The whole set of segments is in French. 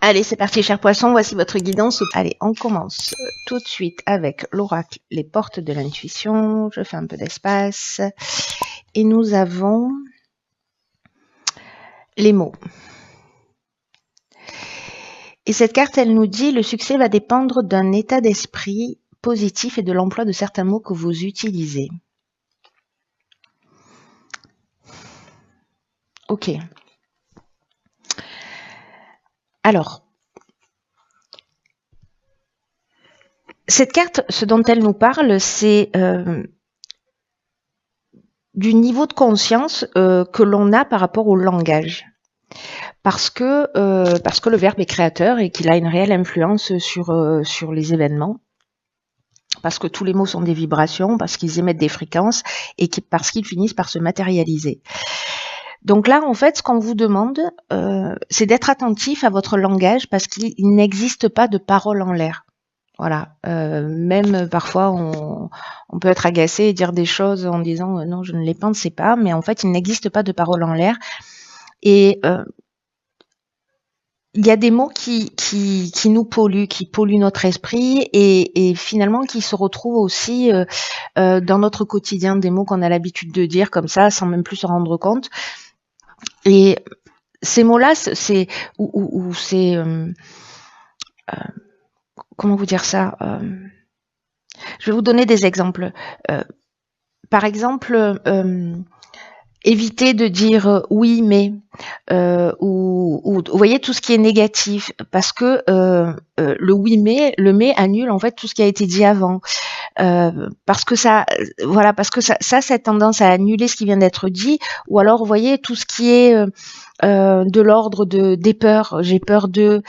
Allez, c'est parti, chers poissons, voici votre guidance. Allez, on commence tout de suite avec l'oracle, les portes de l'intuition. Je fais un peu d'espace. Et nous avons les mots. Et cette carte, elle nous dit, le succès va dépendre d'un état d'esprit positif et de l'emploi de certains mots que vous utilisez. Ok. Alors, cette carte, ce dont elle nous parle, c'est du niveau de conscience que l'on a par rapport au langage. Parce que le verbe est créateur et qu'il a une réelle influence sur les événements. Parce que tous les mots sont des vibrations, parce qu'ils émettent des fréquences et parce qu'ils finissent par se matérialiser. Donc là, en fait, ce qu'on vous demande, c'est d'être attentif à votre langage parce qu'il n'existe pas de parole en l'air. Voilà. Même parfois, on peut être agacé et dire des choses en disant non, je ne les pensais pas, mais en fait, il n'existe pas de parole en l'air. Et il y a des mots qui nous polluent, qui polluent notre esprit et finalement qui se retrouvent aussi dans notre quotidien, des mots qu'on a l'habitude de dire comme ça sans même plus se rendre compte. Et ces mots-là, c'est comment vous dire ça, je vais vous donner des exemples. Par exemple, évitez de dire oui mais ou vous voyez tout ce qui est négatif parce que le oui mais annule en fait tout ce qui a été dit avant parce que ça a tendance à annuler ce qui vient d'être dit ou alors vous voyez tout ce qui est de l'ordre des peurs, j'ai peur de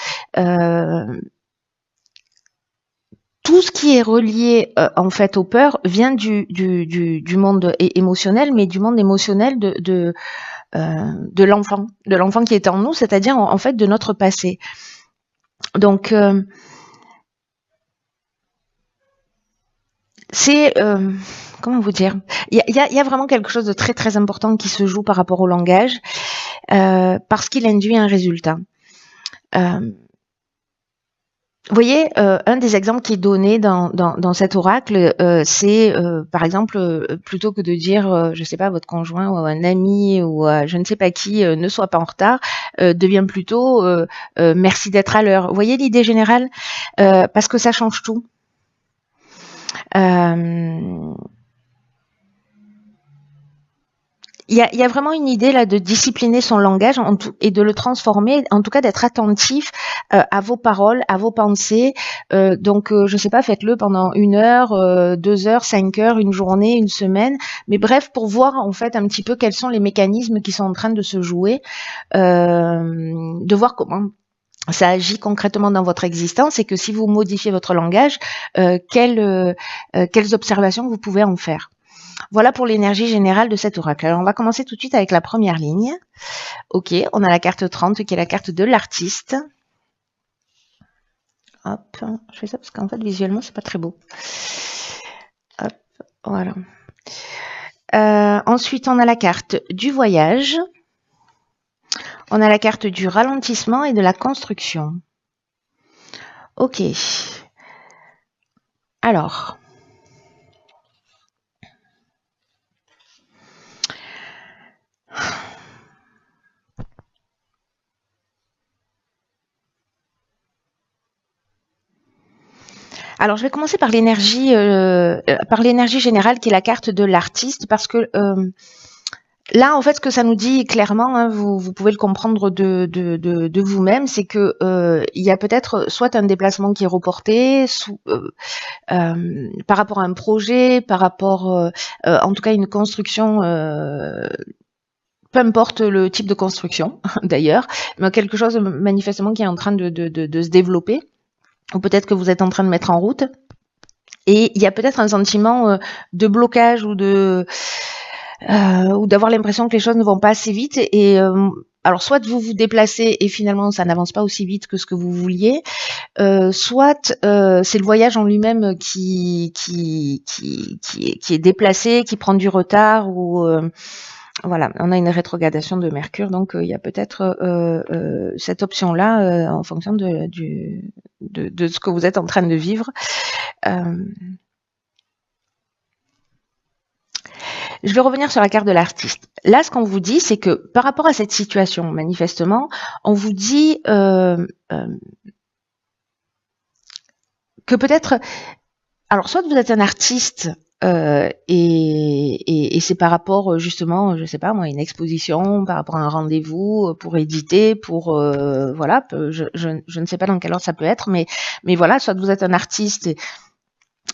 tout ce qui est relié en fait aux peurs vient du monde émotionnel, mais du monde émotionnel de l'enfant qui est en nous, c'est-à-dire en fait de notre passé. Donc c'est comment vous dire, il y a vraiment quelque chose de très très important qui se joue par rapport au langage parce qu'il induit un résultat. Vous voyez, un des exemples qui est donné dans cet oracle, c'est par exemple, plutôt que de dire, je sais pas, votre conjoint ou un ami ou je ne sais pas qui, ne soit pas en retard, devient plutôt merci d'être à l'heure. Vous voyez l'idée générale, parce que ça change tout. Il y a vraiment une idée là de discipliner son langage et de le transformer, en tout cas d'être attentif à vos paroles, à vos pensées. Donc, je sais pas, faites-le pendant 1 heure, 2 heures, 5 heures, une journée, une semaine. Mais bref, pour voir en fait un petit peu quels sont les mécanismes qui sont en train de se jouer, de voir comment ça agit concrètement dans votre existence et que si vous modifiez votre langage, quelles observations vous pouvez en faire. Voilà pour l'énergie générale de cet oracle. Alors, on va commencer tout de suite avec la première ligne. Ok, on a la carte 30 qui est la carte de l'artiste. Hop, je fais ça parce qu'en fait, visuellement, c'est pas très beau. Hop, voilà. Ensuite, on a la carte du voyage. On a la carte du ralentissement et de la construction. Ok. Alors... Alors, je vais commencer par l'énergie générale qui est la carte de l'artiste parce que là, en fait, ce que ça nous dit clairement, hein, vous pouvez le comprendre de vous-même, c'est que il y a peut-être soit un déplacement qui est reporté, par rapport à un projet, par rapport, en tout cas, une construction. Peu importe le type de construction, d'ailleurs, mais quelque chose manifestement qui est en train de se développer, ou peut-être que vous êtes en train de mettre en route. Et il y a peut-être un sentiment de blocage ou d'avoir l'impression que les choses ne vont pas assez vite. Et alors, soit vous vous déplacez et finalement ça n'avance pas aussi vite que ce que vous vouliez, soit c'est le voyage en lui-même qui est déplacé, qui prend du retard ou Voilà, on a une rétrogradation de Mercure, donc il y a peut-être cette option-là en fonction de ce que vous êtes en train de vivre. Je vais revenir sur la carte de l'artiste. Là, ce qu'on vous dit, c'est que par rapport à cette situation, manifestement, on vous dit que peut-être... Alors, soit vous êtes un artiste et c'est par rapport justement, je sais pas moi, une exposition, par rapport à un rendez-vous pour éditer, pour voilà, je ne sais pas dans quel ordre ça peut être, mais voilà, soit vous êtes un artiste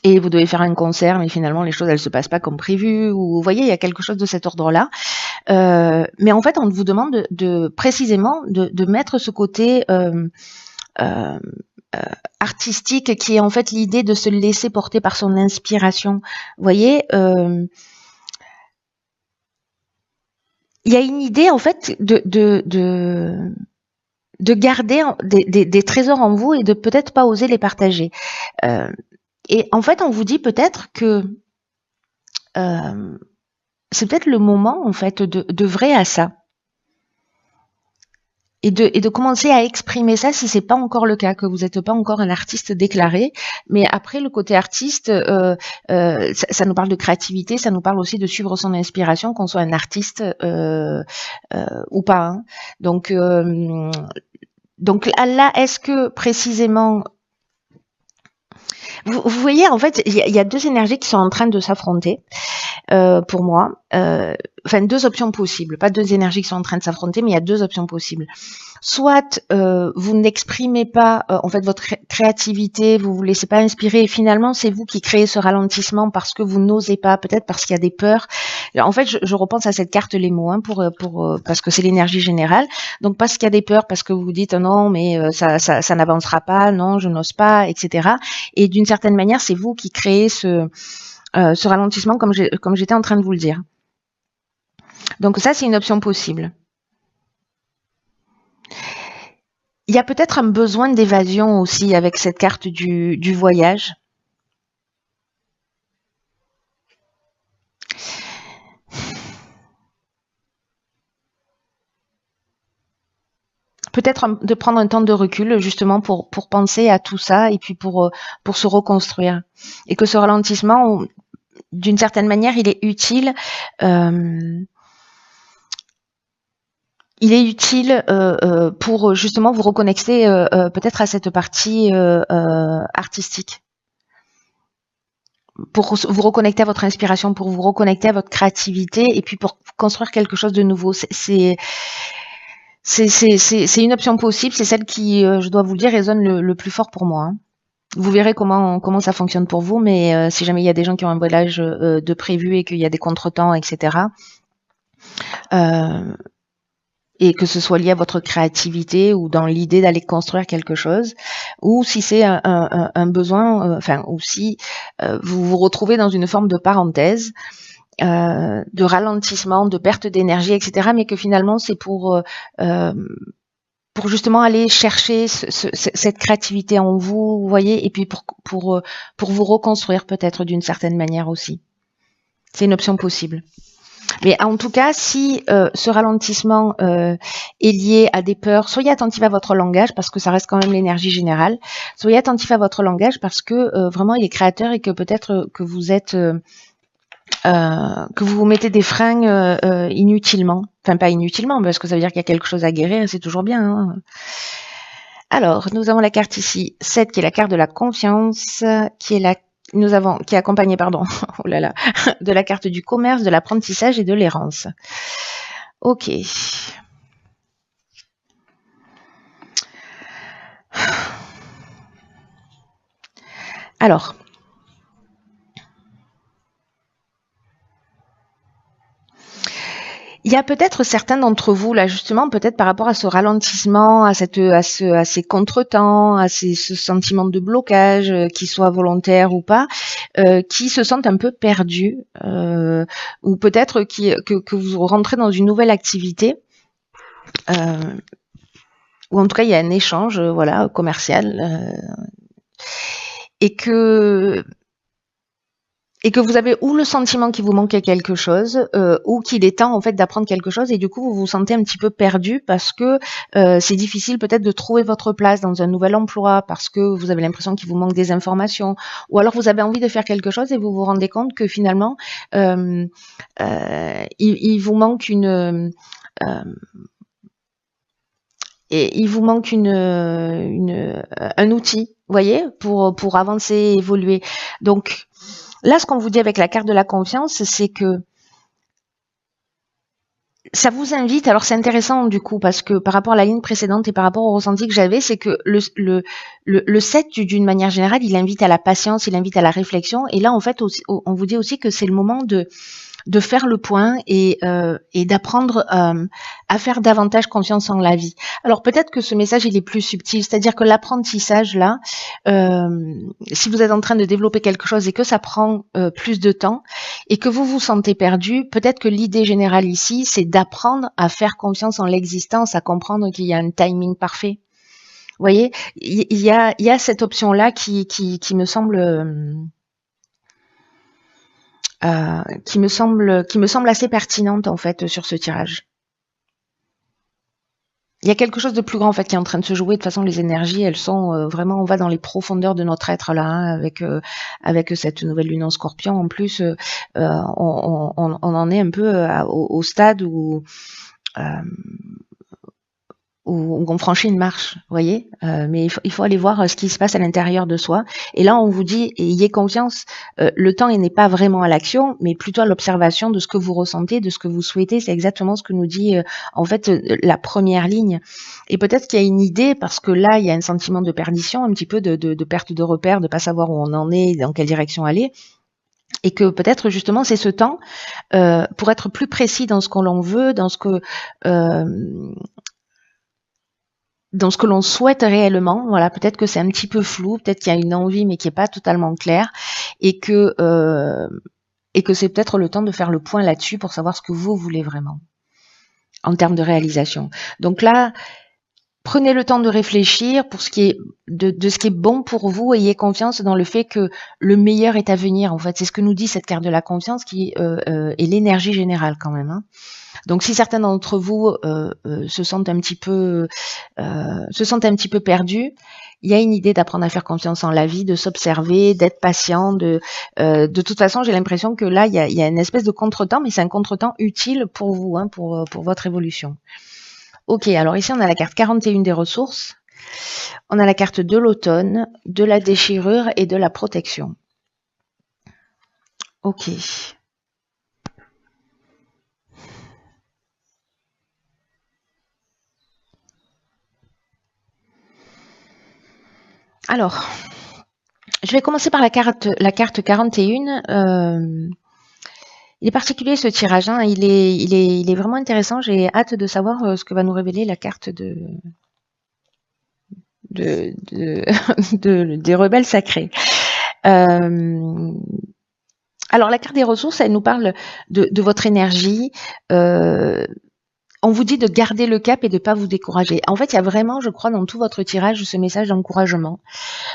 et vous devez faire un concert, mais finalement les choses elles se passent pas comme prévu, ou vous voyez, il y a quelque chose de cet ordre-là. Mais en fait, on vous demande précisément de mettre ce côté artistique qui est en fait l'idée de se laisser porter par son inspiration. Vous voyez, il y a une idée en fait de garder des trésors en vous et de peut-être pas oser les partager. Et en fait, on vous dit peut-être que c'est peut-être le moment en fait de vrai à ça. Et de commencer à exprimer ça si c'est pas encore le cas, que vous n'êtes pas encore un artiste déclaré. Mais après, le côté artiste, ça nous parle de créativité, ça nous parle aussi de suivre son inspiration, qu'on soit un artiste ou pas. Hein. Donc là, est-ce que précisément... Vous voyez, en fait, il y a deux énergies qui sont en train de s'affronter pour moi. Enfin, deux options possibles. Pas deux énergies qui sont en train de s'affronter, mais il y a deux options possibles. Soit vous n'exprimez pas en fait votre créativité, vous vous laissez pas inspirer et finalement c'est vous qui créez ce ralentissement parce que vous n'osez pas, peut-être parce qu'il y a des peurs. En fait, je repense à cette carte les mots hein, parce que c'est l'énergie générale. Donc parce qu'il y a des peurs, parce que vous vous dites non mais ça n'avancera pas, non je n'ose pas, etc. Et d'une certaine manière, c'est vous qui créez ce ralentissement comme j'étais en train de vous le dire. Donc ça, c'est une option possible. Il y a peut-être un besoin d'évasion aussi avec cette carte du voyage. Peut-être de prendre un temps de recul justement pour penser à tout ça et puis pour se reconstruire. Et que ce ralentissement, d'une certaine manière, il est utile. Il est utile pour justement vous reconnecter peut-être à cette partie artistique. Pour vous reconnecter à votre inspiration, pour vous reconnecter à votre créativité et puis pour construire quelque chose de nouveau. C'est une option possible, c'est celle qui, je dois vous le dire, résonne le plus fort pour moi. Hein. Vous verrez comment ça fonctionne pour vous, mais si jamais il y a des gens qui ont un voyage de prévu et qu'il y a des contretemps, etc., et que ce soit lié à votre créativité ou dans l'idée d'aller construire quelque chose, ou si c'est un besoin, ou si vous vous retrouvez dans une forme de parenthèse, de ralentissement, de perte d'énergie, etc., mais que finalement c'est pour justement aller chercher cette créativité en vous, vous voyez, et puis pour vous reconstruire peut-être d'une certaine manière aussi. C'est une option possible. Mais en tout cas, si ce ralentissement est lié à des peurs, soyez attentif à votre langage parce que ça reste quand même l'énergie générale. Soyez attentif à votre langage parce que vraiment il est créateur et que peut-être que vous êtes que vous vous mettez des freins inutilement. Enfin, pas inutilement, parce que ça veut dire qu'il y a quelque chose à guérir et c'est toujours bien. Hein. Alors, nous avons la carte ici, 7 qui est la carte de la confiance, qui est accompagnée, oh là là, de la carte du commerce, de l'apprentissage et de l'errance. Ok. Alors, il y a peut-être certains d'entre vous, là, justement, peut-être par rapport à ce ralentissement, à ces contretemps, à ce sentiment de blocage, qu'il soit volontaire ou pas, qui se sentent un peu perdus, ou peut-être que vous rentrez dans une nouvelle activité, ou en tout cas, il y a un échange, voilà, commercial, et que et que vous avez ou le sentiment qu'il vous manquait quelque chose, ou qu'il est temps en fait d'apprendre quelque chose, et du coup vous vous sentez un petit peu perdu parce que c'est difficile peut-être de trouver votre place dans un nouvel emploi, parce que vous avez l'impression qu'il vous manque des informations, ou alors vous avez envie de faire quelque chose et vous vous rendez compte que finalement il vous manque un outil, vous voyez, pour avancer et évoluer. Donc là, ce qu'on vous dit avec la carte de la confiance, c'est que ça vous invite, alors c'est intéressant du coup, parce que par rapport à la ligne précédente et par rapport au ressenti que j'avais, c'est que le 7, d'une manière générale, il invite à la patience, il invite à la réflexion, et là en fait, on vous dit aussi que c'est le moment de faire le point et d'apprendre à faire davantage confiance en la vie. Alors peut-être que ce message il est plus subtil, c'est-à-dire que l'apprentissage là, si vous êtes en train de développer quelque chose et que ça prend plus de temps et que vous vous sentez perdu, peut-être que l'idée générale ici c'est d'apprendre à faire confiance en l'existence, à comprendre qu'il y a un timing parfait. Vous voyez, il y a cette option là qui me semble qui me semble assez pertinente en fait sur ce tirage. Il y a quelque chose de plus grand en fait qui est en train de se jouer. De toute façon, les énergies, elles sont vraiment, on va dans les profondeurs de notre être là, hein, avec cette nouvelle lune en Scorpion. En plus, on en est un peu au stade où on franchit une marche, vous voyez, mais il faut aller voir ce qui se passe à l'intérieur de soi. Et là, on vous dit, ayez confiance, le temps il n'est pas vraiment à l'action, mais plutôt à l'observation de ce que vous ressentez, de ce que vous souhaitez. C'est exactement ce que nous dit en fait la première ligne. Et peut-être qu'il y a une idée, parce que là, il y a un sentiment de perdition, un petit peu de perte de repère, de pas savoir où on en est, dans quelle direction aller. Et que peut-être justement c'est ce temps pour être plus précis dans ce qu'on l'on veut, dans ce que l'on souhaite réellement. Voilà, peut-être que c'est un petit peu flou, peut-être qu'il y a une envie mais qui est pas totalement claire, et que c'est peut-être le temps de faire le point là-dessus pour savoir ce que vous voulez vraiment en termes de réalisation. Donc là, prenez le temps de réfléchir pour ce qui est de ce qui est bon pour vous. Ayez confiance dans le fait que le meilleur est à venir. En fait, c'est ce que nous dit cette carte de la confiance qui est l'énergie générale quand même, hein. Donc, si certains d'entre vous se sentent un petit peu perdus, il y a une idée d'apprendre à faire confiance en la vie, de s'observer, d'être patient. De toute façon, j'ai l'impression que là, il y a une espèce de contretemps, mais c'est un contretemps utile pour vous, hein, pour votre évolution. Ok, alors ici, on a la carte 41 des ressources. On a la carte de l'automne, de la déchirure et de la protection. Ok. Alors, je vais commencer par la carte 41. Il est particulier ce tirage, hein. Il est vraiment intéressant. J'ai hâte de savoir ce que va nous révéler la carte des rebelles sacrés. Alors la carte des ressources, elle nous parle de votre énergie. On vous dit de garder le cap et de ne pas vous décourager. En fait, il y a vraiment, je crois, dans tout votre tirage, ce message d'encouragement,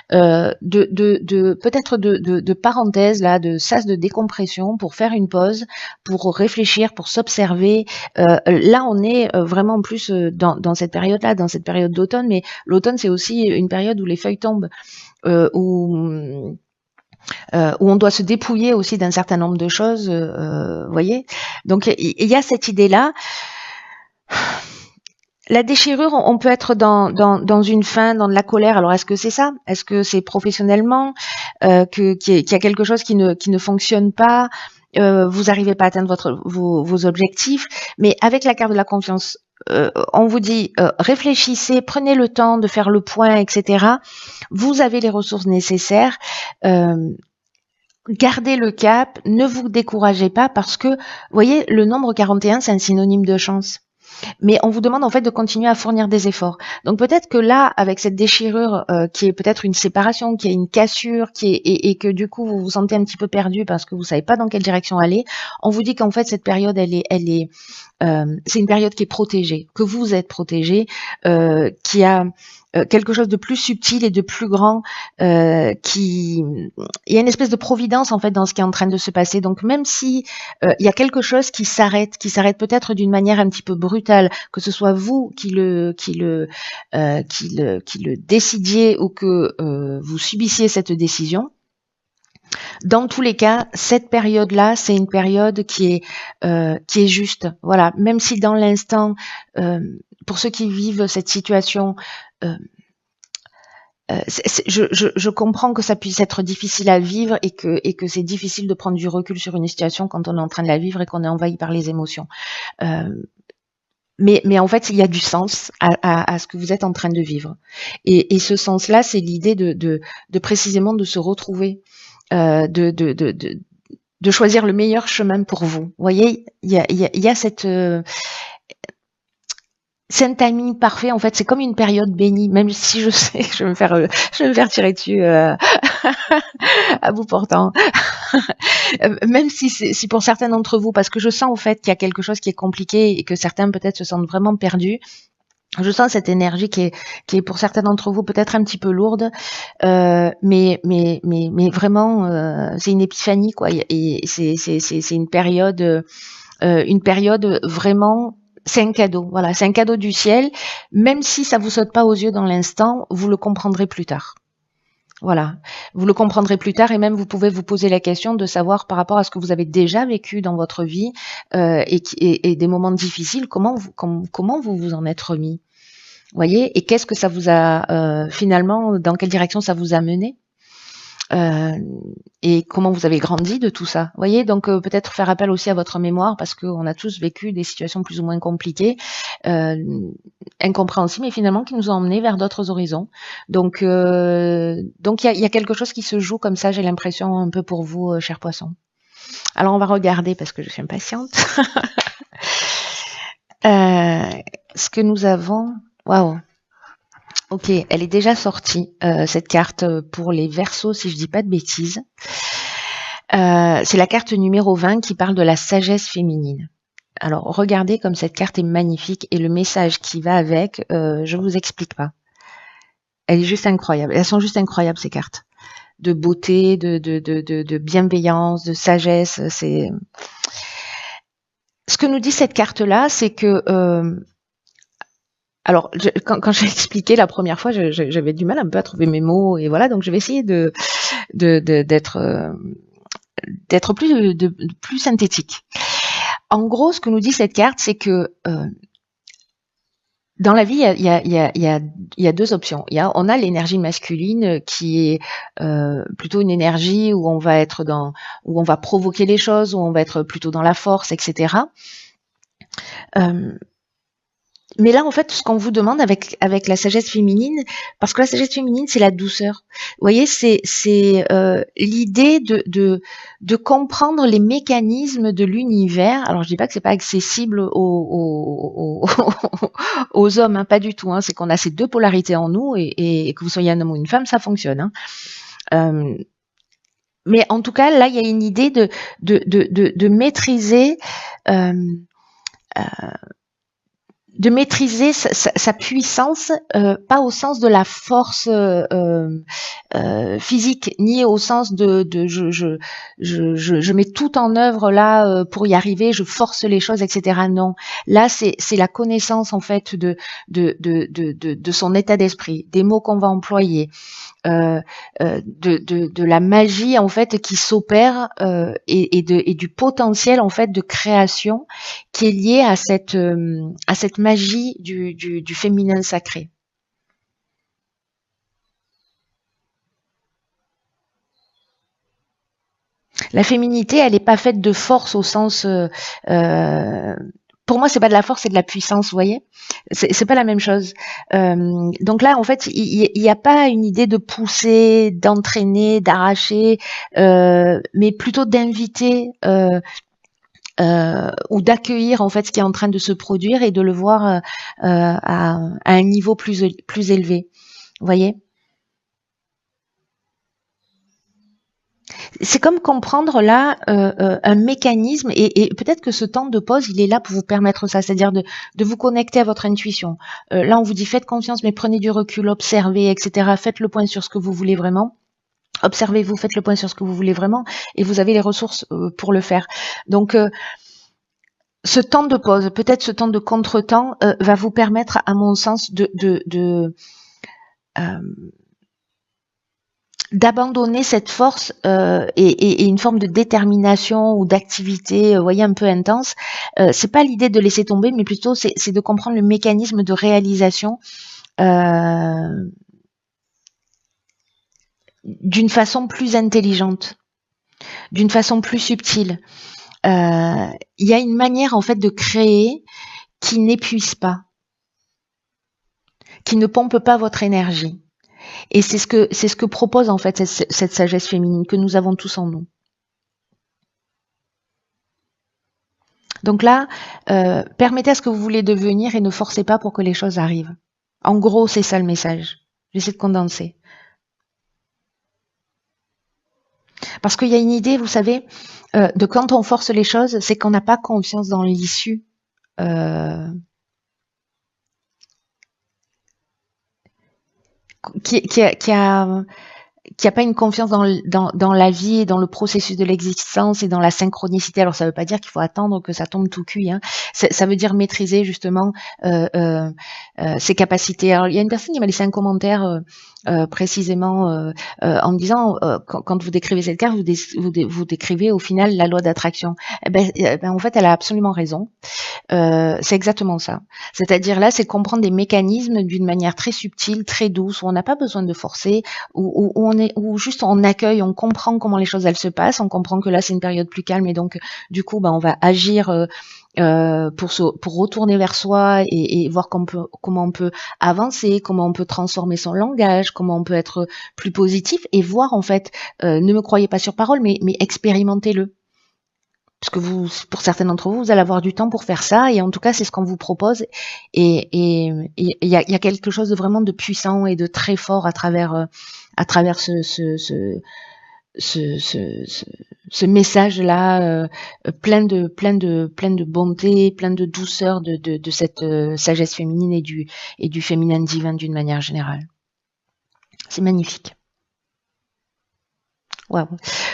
peut-être de parenthèse là, de sas de décompression pour faire une pause, pour réfléchir, pour s'observer. Là, on est vraiment en plus dans cette période-là, dans cette période d'automne, mais l'automne c'est aussi une période où les feuilles tombent, où on doit se dépouiller aussi d'un certain nombre de choses, voyez. Donc il y a cette idée-là. La déchirure, on peut être dans une faim, dans de la colère. Alors, est-ce que c'est ça? Est-ce que c'est professionnellement qu'il y a quelque chose qui ne fonctionne pas? Vous n'arrivez pas à atteindre vos objectifs. Mais avec la carte de la confiance, on vous dit réfléchissez, prenez le temps de faire le point, etc. Vous avez les ressources nécessaires. Gardez le cap, ne vous découragez pas parce que, vous voyez, le nombre 41, c'est un synonyme de chance. Mais on vous demande en fait de continuer à fournir des efforts. Donc peut-être que là, avec cette déchirure qui est peut-être une séparation, qui est une cassure, et que du coup vous vous sentez un petit peu perdu parce que vous savez pas dans quelle direction aller, on vous dit qu'en fait cette période elle est c'est une période qui est protégée, que vous êtes protégé, qui a quelque chose de plus subtil et de plus grand, il y a une espèce de providence en fait dans ce qui est en train de se passer. Donc même si il y a quelque chose qui s'arrête peut-être d'une manière un petit peu brutale, que ce soit vous qui le décidiez ou que vous subissiez cette décision. Dans tous les cas, cette période-là, c'est une période qui est juste. Voilà, même si dans l'instant, pour ceux qui vivent cette situation, je comprends que ça puisse être difficile à vivre et que c'est difficile de prendre du recul sur une situation quand on est en train de la vivre et qu'on est envahi par les émotions. Mais en fait, il y a du sens à ce que vous êtes en train de vivre. Et ce sens-là, c'est l'idée de précisément de se retrouver, de choisir le meilleur chemin pour vous. Vous voyez, il y a cette c'est un timing parfait. En fait, c'est comme une période bénie, même si je sais que je vais me faire tirer dessus à bout portant. Même si pour certains d'entre vous, parce que je sens en fait qu'il y a quelque chose qui est compliqué et que certains peut-être se sentent vraiment perdus. Je sens cette énergie qui est pour certains d'entre vous peut-être un petit peu lourde, mais vraiment c'est une épiphanie quoi. Et c'est une période vraiment. C'est un cadeau, voilà, c'est un cadeau du ciel. Même si ça vous saute pas aux yeux dans l'instant, vous le comprendrez plus tard. Voilà, vous le comprendrez plus tard et même vous pouvez vous poser la question de savoir par rapport à ce que vous avez déjà vécu dans votre vie et des moments difficiles, comment vous vous en êtes remis, voyez, et qu'est-ce que ça vous a finalement, dans quelle direction ça vous a mené. Et comment vous avez grandi de tout ça, voyez. Donc peut-être faire appel aussi à votre mémoire parce qu'on a tous vécu des situations plus ou moins compliquées, incompréhensibles, mais finalement qui nous ont emmenés vers d'autres horizons. Donc il y a quelque chose qui se joue comme ça, j'ai l'impression un peu pour vous, chers poissons. Alors on va regarder parce que je suis impatiente. Ce que nous avons, waouh. Ok, elle est déjà sortie, cette carte pour les Verseaux, si je dis pas de bêtises. C'est la carte numéro 20 qui parle de la sagesse féminine. Alors, regardez comme cette carte est magnifique et le message qui va avec, je vous explique pas. Elle est juste incroyable. Elles sont juste incroyables, ces cartes. De beauté, de bienveillance, de sagesse. C'est ce que nous dit cette carte-là, c'est que alors, quand j'ai expliqué la première fois, j'avais du mal un peu à trouver mes mots et voilà, donc je vais essayer d'être plus synthétique. En gros, ce que nous dit cette carte, c'est que dans la vie, il y a deux options. On a l'énergie masculine qui est plutôt une énergie où on va provoquer les choses, où on va être plutôt dans la force, etc. Mais là, en fait, ce qu'on vous demande avec la sagesse féminine, parce que la sagesse féminine, c'est la douceur. Vous voyez, c'est l'idée de comprendre les mécanismes de l'univers. Alors, je dis pas que c'est pas accessible aux hommes, hein, pas du tout. Hein. C'est qu'on a ces deux polarités en nous et que vous soyez un homme ou une femme, ça fonctionne. Hein. Mais en tout cas, là, il y a une idée de maîtriser. De maîtriser sa puissance, pas au sens de la force physique, ni au sens de je mets tout en œuvre là pour y arriver, je force les choses, etc. Non, là c'est la connaissance en fait de son état d'esprit, des mots qu'on va employer. De la magie en fait qui s'opère et du potentiel en fait de création qui est lié à cette magie du féminin sacré. La féminité, elle n'est pas faite de force au sens pour moi, c'est pas de la force, c'est de la puissance, vous voyez. C'est pas la même chose. Donc là, en fait, il n'y a pas une idée de pousser, d'entraîner, d'arracher, mais plutôt d'inviter ou d'accueillir en fait ce qui est en train de se produire et de le voir à un niveau plus élevé. Vous voyez. C'est comme comprendre là un mécanisme et peut-être que ce temps de pause, il est là pour vous permettre ça, c'est-à-dire de vous connecter à votre intuition. Là, on vous dit faites confiance, mais prenez du recul, observez, etc. Faites le point sur ce que vous voulez vraiment. Observez-vous, faites le point sur ce que vous voulez vraiment, et vous avez les ressources pour le faire. Donc, ce temps de pause, peut-être ce temps de contretemps, va vous permettre, à mon sens, d'abandonner cette force et une forme de détermination ou d'activité, voyez, un peu intense. C'est pas l'idée de laisser tomber, mais plutôt c'est de comprendre le mécanisme de réalisation d'une façon plus intelligente, d'une façon plus subtile. Il y a une manière en fait de créer qui n'épuise pas, qui ne pompe pas votre énergie. Et c'est ce que propose en fait cette sagesse féminine que nous avons tous en nous. Donc là, permettez à ce que vous voulez devenir et ne forcez pas pour que les choses arrivent. En gros, c'est ça le message. J'essaie de condenser. Parce qu'il y a une idée, vous savez, de quand on force les choses, c'est qu'on n'a pas confiance dans l'issue. Qui a pas une confiance dans la vie et dans le processus de l'existence et dans la synchronicité. Alors ça veut pas dire qu'il faut attendre que ça tombe tout cuit, hein. Ça veut dire maîtriser justement ses capacités. Alors il y a une personne qui m'a laissé un commentaire précisément en me disant quand vous décrivez cette carte, vous décrivez au final la loi d'attraction. En fait, elle a absolument raison. C'est exactement ça. C'est-à-dire là, c'est comprendre des mécanismes d'une manière très subtile, très douce, où on n'a pas besoin de forcer, où juste on accueille, on comprend comment les choses elles se passent, on comprend que là c'est une période plus calme et donc du coup on va agir pour retourner vers soi et voir comment on peut avancer, comment on peut transformer son langage, comment on peut être plus positif et voir en fait, ne me croyez pas sur parole, mais expérimentez-le. Parce que pour certains d'entre vous, vous allez avoir du temps pour faire ça, et en tout cas, c'est ce qu'on vous propose. Et il y a quelque chose de vraiment de puissant et de très fort à travers ce message-là, plein de bonté, plein de douceur de cette sagesse féminine et du féminin divin d'une manière générale. C'est magnifique. Wow.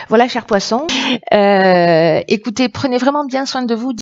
Voilà, chers poissons. Écoutez, prenez vraiment bien soin de vous.